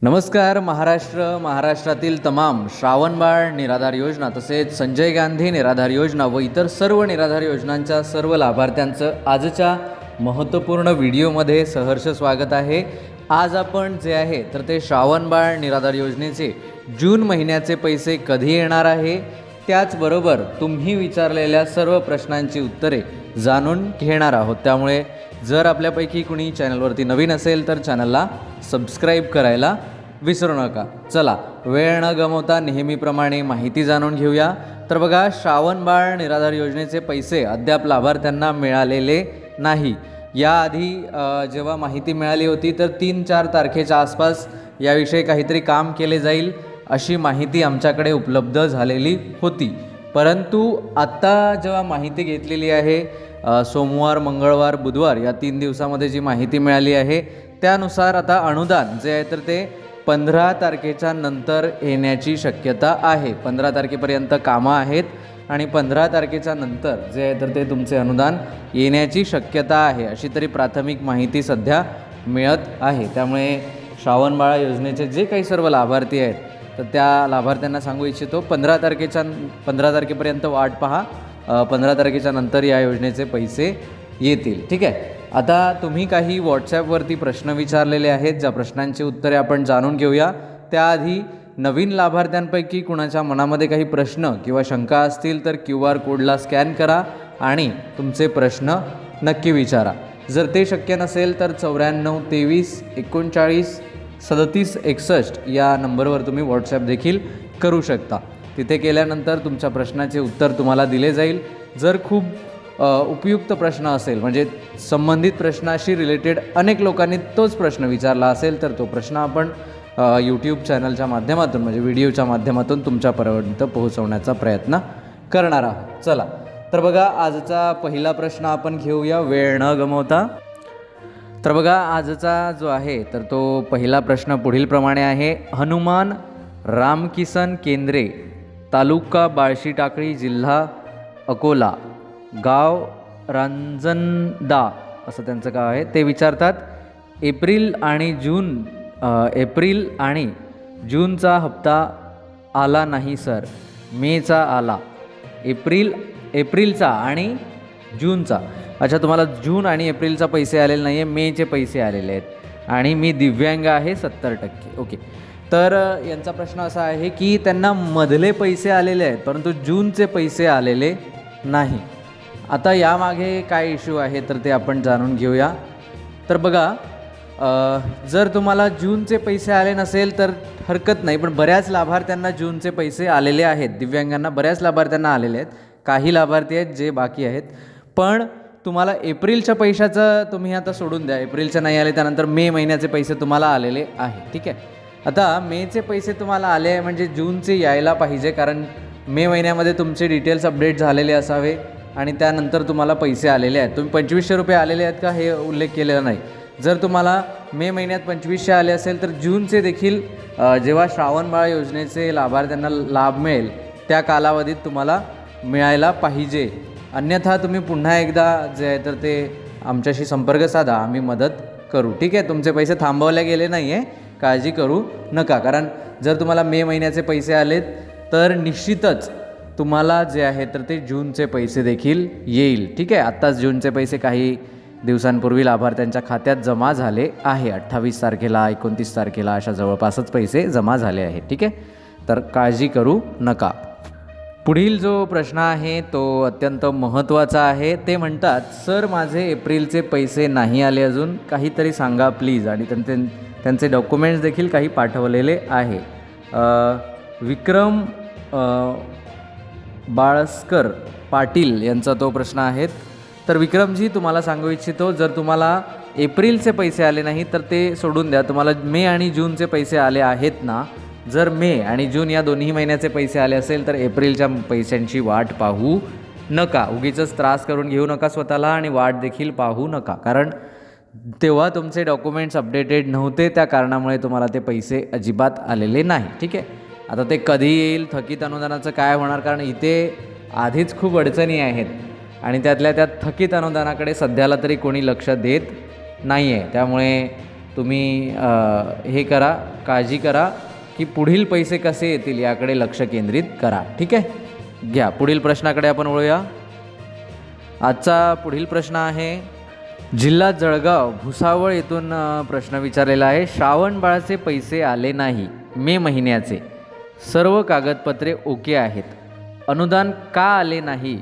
नमस्कार महाराष्ट्रातील तमाम श्रावणबाळ निराधार योजना तसेच संजय गांधी निराधार योजना व इतर सर्व निराधार योजनांच्या सर्व लाभार्थ्यांचं आजच्या महत्त्वपूर्ण व्हिडिओमध्ये सहर्ष स्वागत आहे। आज आपण जे आहे तर ते श्रावणबाळ निराधार योजनेचे जून महिन्याचे पैसे कधी येणार आहे, त्याचबरोबर तुम्ही विचारलेल्या सर्व प्रश्नांची उत्तरे जाणून घेणार आहोत। त्यामुळे जर आपल्यापैकी कुणी चॅनलवरती नवीन असेल तर चॅनलला सबस्क्राईब करायला विसरू नका। चला वेळ न गमावता नेहमीप्रमाणे माहिती जाणून घेऊया। तर बघा, श्रावणबाळ निराधार योजनेचे पैसे अद्याप लाभार्थ्यांना मिळालेले नाही। याआधी जेव्हा माहिती मिळाली होती तर 3-4 तारखेच्या आसपास याविषयी काहीतरी काम केले जाईल अशी माहिती आमच्याकडे उपलब्ध झालेली होती। परंतु आत्ता जेव्हा माहिती घेतलेली आहे सोमवार, मंगळवार, बुधवार या 3 दिवसामध्ये जी माहिती मिळाली आहे त्यानुसार आता अनुदान जे आहे तर ते 15 तारखेच्या नंतर येण्याची शक्यता आहे। 15 तारखेपर्यंत कामं आहेत आणि 15 तारखेच्या नंतर जे आहे तर ते तुमचे अनुदान येण्याची शक्यता आहे, अशी तरी प्राथमिक माहिती सध्या मिळत आहे। त्यामुळे श्रावणबाळ योजनेचे जे काही सर्व लाभार्थी आहेत तर त्या लाभार्थ्यांना सांगू इच्छितो 15 तारखेपर्यंत वाट पहा। 15 तारखेच्या नंतर या योजनेचे पैसे येतील। ठीक आहे, आता तुम्ही काही व्हॉट्सॲपवरती प्रश्न विचारलेले आहेत, ज्या प्रश्नांची उत्तरे आपण जाणून घेऊया। त्याआधी नवीन लाभार्थ्यांपैकी कुणाच्या मनामध्ये काही प्रश्न किंवा शंका असतील तर QR कोडला स्कॅन करा आणि तुमचे प्रश्न नक्की विचारा। जर ते शक्य नसेल तर 94 23 39 37 61 या नंबरवर तुम्ही व्हॉट्सॲप देखील करू शकता। तिथे केल्यानंतर तुमच्या प्रश्नाचे उत्तर तुम्हाला दिले जाईल। जर खूप उपयुक्त प्रश्न असेल, म्हणजे संबंधित प्रश्नाशी रिलेटेड अनेक लोकांनी तोच प्रश्न विचारला असेल तर तो प्रश्न आपण यूट्यूब चॅनलच्या माध्यमातून म्हणजे व्हिडिओच्या माध्यमातून तुमच्यापर्यंत पोहोचवण्याचा प्रयत्न करणार आहोत। चला तर बघा, आजचा पहिला प्रश्न आपण घेऊया वेळ न गमावता। तर बघा, आजचा जो आहे तर तो पहिला प्रश्न पुढील प्रमाणे आहे। हनुमान रामकिसन केंद्रे, तालुका बार्शी टाकळी, जिल्हा अकोला, गाव रांजणदा असं त्यांचं गाव आहे। ते विचारतात एप्रिल आणि जूनचा हप्ता आला नाही सर, मेचा आला। एप्रिलचा आणि जूनचा, अच्छा तुम्हाला जून आणि एप्रिलचा पैसे आलेले नाही आहे, मेचे पैसे आलेले आहेत आणि मी दिव्यांग आहे 70%। ओके, तर यांचा प्रश्न असा आहे की त्यांना मधले पैसे आलेले आहेत परंतु जूनचे पैसे आलेले नाही। आता यामागे काय इश्यू आहे तर ते आपण जाणून घेऊया। तर बघा, जर तुम्हाला जूनचे पैसे आले नसेल तर हरकत नाही, पण बऱ्याच लाभार्थ्यांना जूनचे पैसे आलेले आहेत। दिव्यांगांना बऱ्याच लाभार्थ्यांना आलेले आहेत, काही लाभार्थी आहेत जे बाकी आहेत। पण तुम्हाला एप्रिलच्या पैशाचं तुम्ही आता सोडून द्या, एप्रिलचे नाही आले, त्यानंतर मे महिन्याचे पैसे तुम्हाला आलेले आहे। ठीक आहे, आता मेचे पैसे तुम्हाला आले आहे म्हणजे जूनचे यायला पाहिजे, कारण मे महिन्यामध्ये तुमचे डिटेल्स अपडेट झालेले असावे आणि त्यानंतर तुम्हाला पैसे आलेले आहेत। तुम्ही 2500 रुपये आलेले आहेत का हे उल्लेख केलेला नाही। जर तुम्हाला मे महिन्यात 2500 आले असेल तर जूनचे देखील जेव्हा श्रावणबाळ योजनेचे लाभार्थ्यांना लाभ मिळेल त्या कालावधीत तुम्हाला मिळायला पाहिजे। अन्यथा तुम्ही पुन्हा एकदा जे आहे तर ते आमच्याशी संपर्क साधा, आम्ही मदत करू। ठीक आहे, तुमचे पैसे थांबवले गेले नाही आहे, काळजी करू नका। कारण जर तुम्हाला मे महिन्याचे पैसे आलेत तर निश्चितच तुम्हाला जे आहे तर ते जूनचे पैसे देखील येईल। ठीक आहे, आत्ताच जूनचे पैसे काही दिवसांपूर्वी लाभार्थ्यांच्या खात्यात जमा झाले आहे। 28 तारखेला 29 तारखेला अशा जवळपासच पैसे जमा झाले आहेत। ठीक आहे, तर काळजी करू नका। पुढील जो प्रश्न आहे तो अत्यंत महत्त्वाचा आहे। ते म्हणतात सर माझे एप्रिलचे पैसे नाही आले अजून, काहीतरी सांगा प्लीज, आणि त्यांचे डॉक्युमेंट्स देखील काही पाठवलेले आहे। विक्रम बाळस्कर पाटील यांचा तो प्रश्न आहे। तर विक्रमजी, तुम्हाला सांगू इच्छितो, जर तुम्हाला एप्रिलचे पैसे आले नाही तर ते सोडून द्या, तुम्हाला मे आणि जूनचे पैसे आले आहेत ना। जर मे आणि जून या दोन्ही महिन्याचे पैसे आले असेल तर एप्रिलच्या पैशांची वाट पाहू नका, उगीचच त्रास करून घेऊ नका स्वतःला आणि वाट देखील पाहू नका, कारण तेव्हा तुमचे डॉक्युमेंट्स अपडेटेड नव्हते, त्या कारणामुळे तुम्हाला ते पैसे अजिबात आलेले नाही। ठीक आहे, आता ते कधी येईल, थकीत अनुदानाचं काय होणार, कारण इथे आधीच खूप अडचणी आहेत आणि त्यातल्या त्यात थकीत अनुदानाकडे सध्याला तरी कोणी लक्ष देत नाही आहे। त्यामुळे तुम्ही हे करा, काळजी करा की पुढील पैसे कसे येतील याकडे लक्ष केंद्रित करा. ठीक आहे, घ्या पुढील प्रश्नाकडे आपण वळूया. आजचा पुढील प्रश्न आहे, जिल्हा जळगाव भुसावळ येथून प्रश्न विचारलेला आहे. श्रावणबाळाचे पैसे आले नाही, मे महिन्याचे सर्व कागदपत्रे ओके आहेत, अनुदान का आले नाही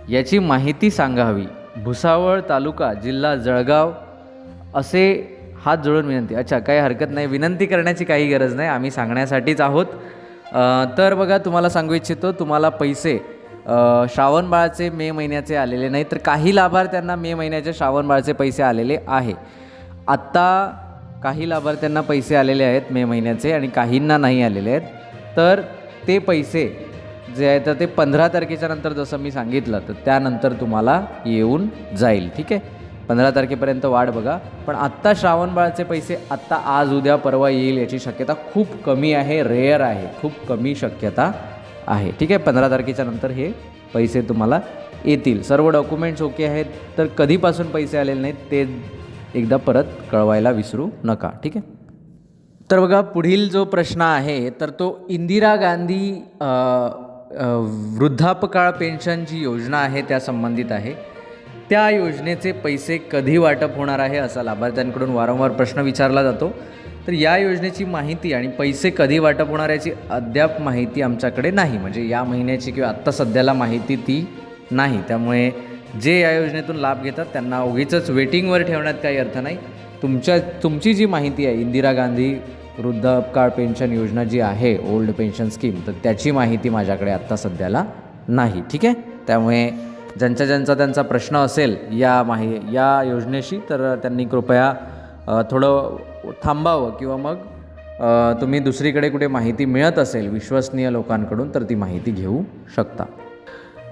याची माहिती सांगावी. भुसावळ तालुका जिल्हा जळगाव असे हात जोडून विनंती. अच्छा, काही हरकत नाही, विनंती करण्याची काही गरज नाही, आम्ही सांगण्यासाठीच आहोत. तर बघा, तुम्हाला सांगू इच्छितो, तुम्हाला पैसे श्रावणबाळाचे मे महिन्याचे आलेले नाही, तर काही लाभार्थ्यांना मे महिन्याचे श्रावणबाळाचे पैसे आलेले आहे. आत्ता काही लाभार्थ्यांना पैसे आलेले आहेत मे महिन्याचे आणि काहींना नाही आलेले आहेत. तर ते पैसे जे आहे तर ते 15 तारखेच्या नंतर, जसं मी सांगितलं, तर त्यानंतर तुम्हाला येऊन जाईल. ठीक आहे, 15 तारखेपर्यंत वाट बघा. पण आत्ता श्रावणबाळाचे पैसे आत्ता आज उद्या परवा येईल याची शक्यता खूप कमी आहे, रेअर आहे, खूप कमी शक्यता आहे. ठीक आहे, 15 तारखेच्या नंतर हे पैसे तुम्हाला येतील. सर्व डॉक्युमेंट्स ओके आहेत, तर कधीपासून पैसे आलेले नाहीत ते एकदा परत कळवायला विसरू नका. ठीक आहे, तर बघा पुढील जो प्रश्न आहे तर तो इंदिरा गांधी वृद्धापकाळ पेन्शन जी योजना आहे त्या संबंधित आहे. त्या योजनेचे पैसे कधी वाटप होणार आहे असा लाभार्थ्यांकडून वारंवार प्रश्न विचारला जातो. तर या योजनेची माहिती आणि पैसे कधी वाटप होणार याची अद्याप माहिती आमच्याकडे नाही, म्हणजे या महिन्याची किंवा आत्ता सध्याला माहिती ती नाही. त्यामुळे जे या योजनेतून लाभ घेतात त्यांना उगीचच वेटिंगवर ठेवण्यात काही अर्थ नाही. तुमची जी माहिती आहे इंदिरा गांधी वृद्धापकाळ पेन्शन योजना जी आहे, ओल्ड पेन्शन स्कीम, तर त्याची माहिती माझ्याकडे आत्ता सध्याला नाही. ठीक आहे, त्यामुळे ज्यांचा त्यांचा प्रश्न असेल या योजनेशी, तर त्यांनी कृपया थोडं थांबावं किंवा मग तुम्ही दुसरीकडे कुठे माहिती मिळत असेल विश्वसनीय लोकांकडून तर ती माहिती घेऊ शकता.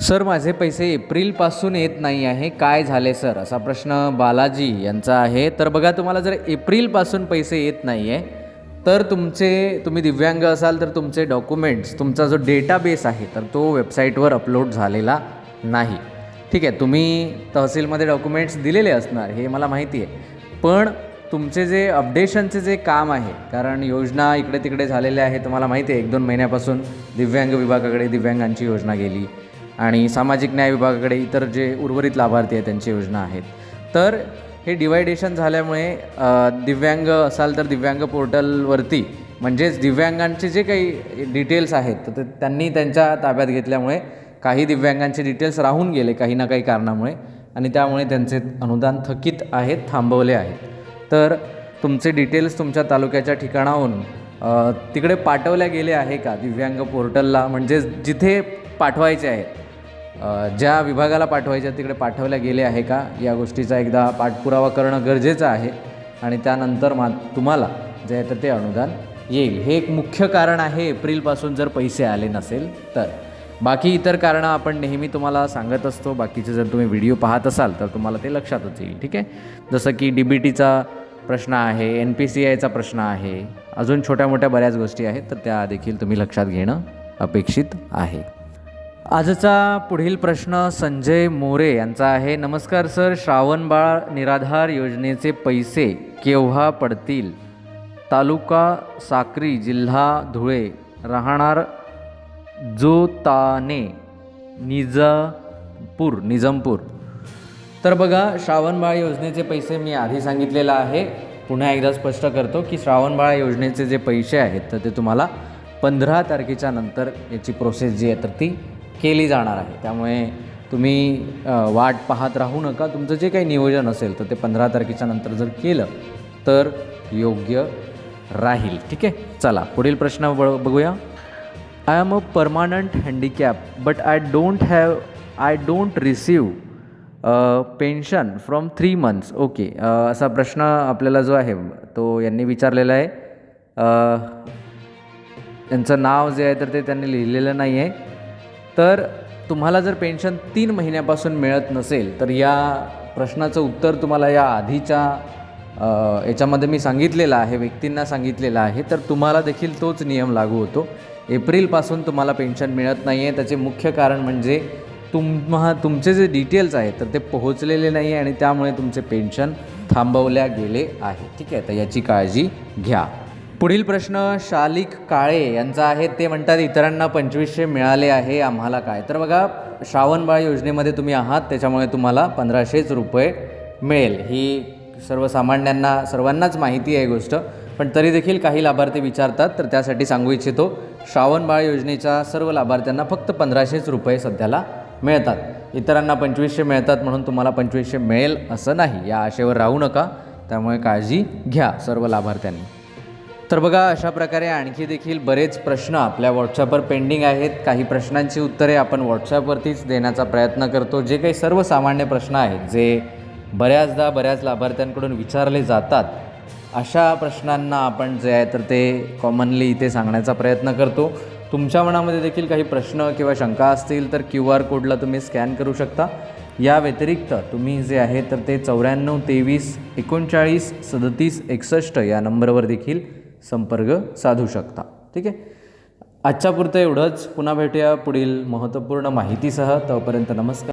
सर, माझे पैसे एप्रिलपासून येत नाही आहे, काय झाले सर, असा प्रश्न बालाजी यांचा आहे. तर बघा, तुम्हाला जर एप्रिलपासून पैसे येत नाही आहे तर तुम्ही दिव्यांग असाल तर तुमचे डॉक्युमेंट्स, तुमचा जो डेटाबेस आहे तर तो वेबसाईटवर अपलोड झालेला नाही. ठीक आहे, तुम्ही तहसीलमध्ये डॉक्युमेंट्स दिलेले असणार हे मला माहिती आहे, पण तुमचे जे अपडेशनचे जे काम आहे, कारण योजना इकडे तिकडे झालेल्या आहे, तुम्हाला माहिती आहे 1-2 महिन्यापासून दिव्यांग विभागाकडे दिव्यांगांची योजना गेली आणि सामाजिक न्याय विभागाकडे इतर जे उर्वरित लाभार्थी आहेत त्यांची योजना आहेत. तर हे डिवायडेशन झाल्यामुळे दिव्यांग असाल तर दिव्यांग पोर्टलवरती, म्हणजेच दिव्यांगांचे जे काही डिटेल्स आहेत तर त्यांनी त्यांच्या ताब्यात घेतल्यामुळे काही दिव्यांगांचे डिटेल्स राहून गेले काही ना काही कारणामुळे, आणि त्यामुळे त्यांचे अनुदान थकीत आहेत, थांबवले आहेत. तर तुमचे डिटेल्स तुमच्या तालुक्याच्या ठिकाणाहून तिकडे पाठवल्या गेले आहे का दिव्यांग पोर्टलला, म्हणजे जिथे पाठवायचे आहेत, ज्या विभागाला पाठवायच्या तिकडे पाठवल्या गेले आहे का, या गोष्टीचा एकदा पाठपुरावा करणं गरजेचं आहे. आणि त्यानंतर तुम्हाला जे आहे तर ते अनुदान येईल. हे एक मुख्य कारण आहे एप्रिलपासून जर पैसे आले नसेल तर. बाकी इतर कारणं आपण नेहमी तुम्हाला सांगत असतो, बाकीचे जर तुम्ही व्हिडिओ पाहत असाल तर तुम्हाला ते लक्षातच येईल. ठीक आहे, जसं की DBTचा प्रश्न आहे, NPCIचा प्रश्न आहे, अजून छोट्या मोठ्या बऱ्याच गोष्टी आहेत, तर त्या देखील तुम्ही लक्षात घेणं अपेक्षित आहे. आजचा पुढील प्रश्न संजय मोरे यांचा आहे. नमस्कार सर, श्रावणबाळ निराधार योजनेचे पैसे केव्हा पडतील? तालुका साक्री, जिल्हा धुळे, राहणार जोताने, निजामपूर. तर बघा, श्रावणबाळ योजनेचे पैसे मी आधी सांगितलेलं आहे, पुन्हा एकदा स्पष्ट करतो की श्रावणबाळ योजनेचे जे पैसे आहेत तर ते तुम्हाला 15 तारखेच्या नंतर याची प्रोसेस जी आहे तर ती केली जाणार आहे. त्यामुळे तुम्ही वाट पाहत राहू नका. तुमचं जे काही नियोजन असेल तर ते 15 तारखेच्या नंतर जर केलं तर योग्य राहील. ठीक आहे, चला पुढील प्रश्न बघूया. I am a permanent handicap but I don't receive pension from 3 months. Okay, असा प्रश्न आपल्याला जो आहे तो यांनी विचारलेला आहे. त्यांचं नाव जे आहे तर ते त्यांनी लिहिलेलं नाही आहे. तर तुम्हाला जर पेन्शन 3 महिन्यापासून मिळत नसेल तर या प्रश्नाचं उत्तर तुम्हाला या आधीच्या याच्यामध्ये मी सांगितलेलं आहे, व्यक्तींना सांगितलेलं आहे. तर तुम्हाला देखील तोच नियम लागू होतो. एप्रिलपासून तुम्हाला पेन्शन मिळत नाही आहे, त्याचे मुख्य कारण म्हणजे तुमचे जे डिटेल्स आहेत तर ते पोहोचलेले नाही आहे आणि त्यामुळे तुमचे पेन्शन थांबवल्या गेले आहे. ठीक आहे, तर याची काळजी घ्या. पुढील प्रश्न शालिक काळे यांचा आहे. ते म्हणतात इतरांना 2500 मिळाले आहे, आम्हाला काय? तर बघा, श्रावणबाळ योजनेमध्ये तुम्ही आहात, त्याच्यामुळे तुम्हाला 1500 रुपये मिळेल. ही सर्वसामान्यांना सर्वांनाच माहिती आहे गोष्ट, पण तरी देखील काही लाभार्थी विचारतात, तर त्यासाठी सांगू इच्छितो, श्रावणबाळ योजनेच्या सर्व लाभार्थ्यांना फक्त 1500 रुपये सध्याला मिळतात. इतरांना 2500 मिळतात म्हणून तुम्हाला 2500 मिळेल असं नाही. या आशेवर राहू नका, त्यामुळे काळजी घ्या सर्व लाभार्थ्यांनी. तर बघा, अशा प्रकारे आणखी देखील बरेच प्रश्न आपल्या व्हॉट्सॲपवर पेंडिंग आहेत. काही प्रश्नांची उत्तरे आपण व्हॉट्सॲपवरतीच देण्याचा प्रयत्न करतो. जे काही सर्वसामान्य प्रश्न आहेत, जे बऱ्याचदा बऱ्याच लाभार्थ्यांकडून विचारले जातात, अशा प्रश्नांना आपण जे आहे तर ते कॉमनली इथे सांगण्याचा प्रयत्न करतो. तुमच्या मनामध्ये देखील काही प्रश्न किंवा शंका असतील तर QR कोडला तुम्ही स्कॅन करू शकता. या व्यतिरिक्त तुम्ही जे आहे तर ते 94 23 39 37 61 या नंबरवर देखील संपर्क साधू शकता. ठीक आहे, आजच्या पुरतं एवढंच. पुन्हा भेटूया पुढील महत्त्वपूर्ण माहितीसह. तोपर्यंत नमस्कार.